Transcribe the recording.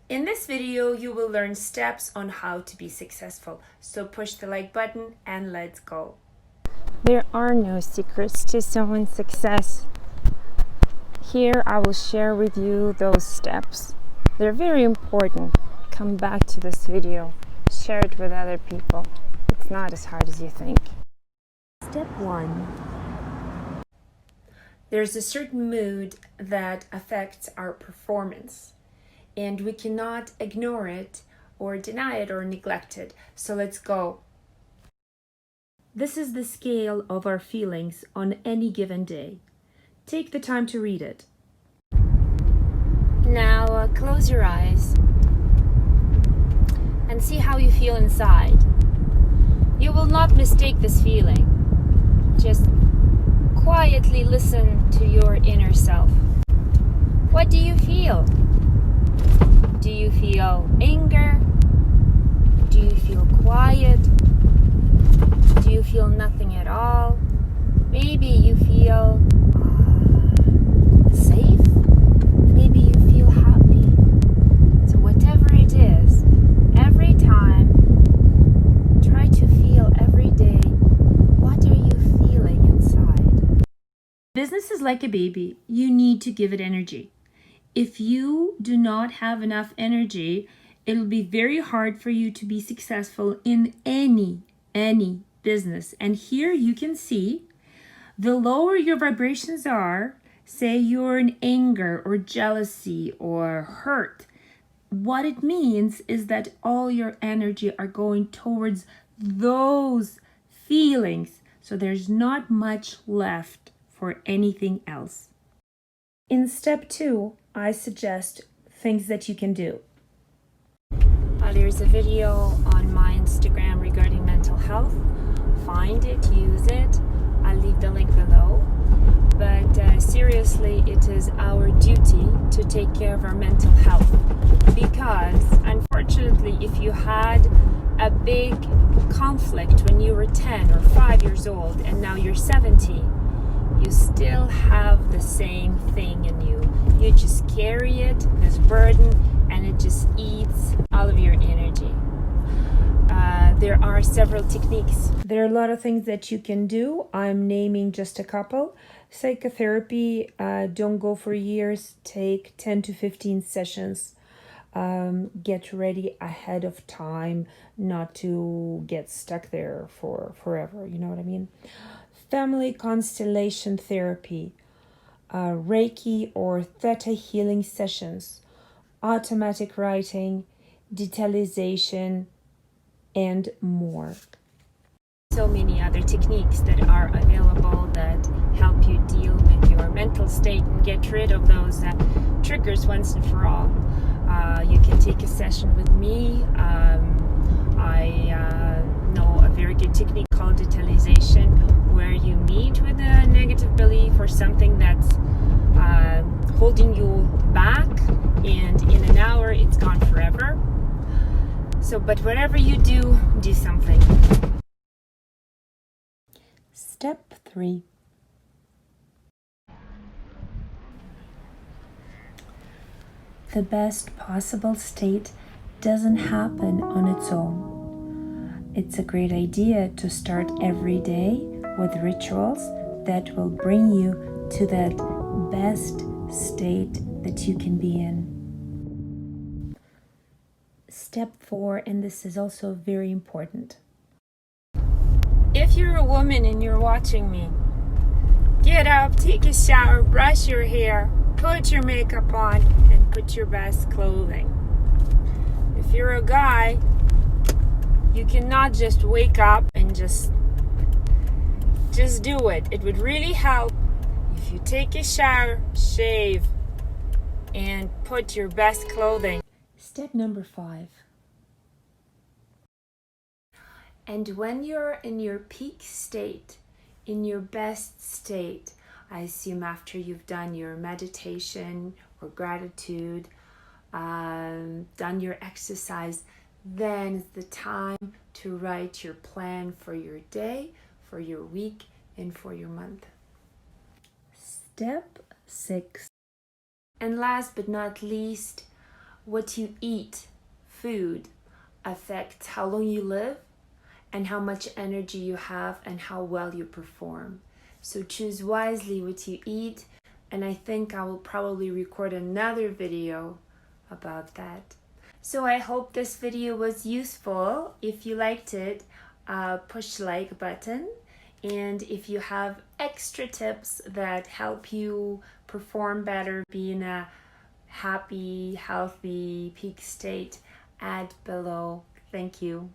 In this video, you will learn steps on how to be successful. So push the like button and let's go. There are no secrets to someone's success. Here I will share with you those steps. They're very important. Come back to this video. Share it with other people. It's not as hard as you think. Step 1. There's a certain mood that affects our performance, and we cannot ignore it or deny it or neglect it. So let's go. This is the scale of our feelings on any given day. Take the time to read it. Now close your eyes and see how you feel inside. You will not mistake this feeling. Just quietly listen to your inner self. What do you feel? Do you feel anger? Do you feel quiet? Do you feel nothing at all? Maybe you feel safe? Maybe you feel happy. So whatever it is, every time, try to feel every day, what are you feeling inside? Business is like a baby. You need to give it energy. If you do not have enough energy, it'll be very hard for you to be successful in any business. And here you can see the lower your vibrations are, say you're in anger or jealousy or hurt, what it means is that all your energy are going towards those feelings. So there's not much left for anything else. In step 2, I suggest things that you can do. There's a video on my Instagram regarding mental health. Find it, use it. I'll leave the link below. But seriously, it is our duty to take care of our mental health. Because unfortunately, if you had a big conflict when you were 10 or 5 years old and now you're 70, you still have the same thing in you. You just carry it, this burden, and it just eats all of your energy. There are several techniques. There are a lot of things that you can do. I'm naming just a couple. Psychotherapy, don't go for years. Take 10 to 15 sessions. Get ready ahead of time, not to get stuck there for forever. You know what I mean? Family constellation therapy, Reiki or Theta healing sessions, automatic writing, detalization, and more. So many other techniques that are available that help you deal with your mental state and get rid of those triggers once and for all. You can take a session with me. I know a very good technique called detalization, where you meet with a negative belief or something that's holding you back, and in an hour it's gone forever. So, but whatever you do, do something. Step 3. The best possible state doesn't happen on its own. It's a great idea to start every day with rituals that will bring you to that best state that you can be in. Step 4, and this is also very important. If you're a woman and you're watching me, get up, take a shower, brush your hair, put your makeup on, and put your best clothing. If you're a guy, you cannot just wake up and just do it. It would really help if you take a shower, shave, and put your best clothing. Step number 5. And when you're in your peak state, in your best state, I assume after you've done your meditation or gratitude, done your exercise, then is the time to write your plan for your day, for your week, and for your month. Step 6. And last but not least, what you eat, food, affects how long you live and how much energy you have and how well you perform. So choose wisely what you eat, and I think I will probably record another video about that. So I hope this video was useful. If you liked it, push like button. And if you have extra tips that help you perform better, be in a happy, healthy peak state, add below. Thank you.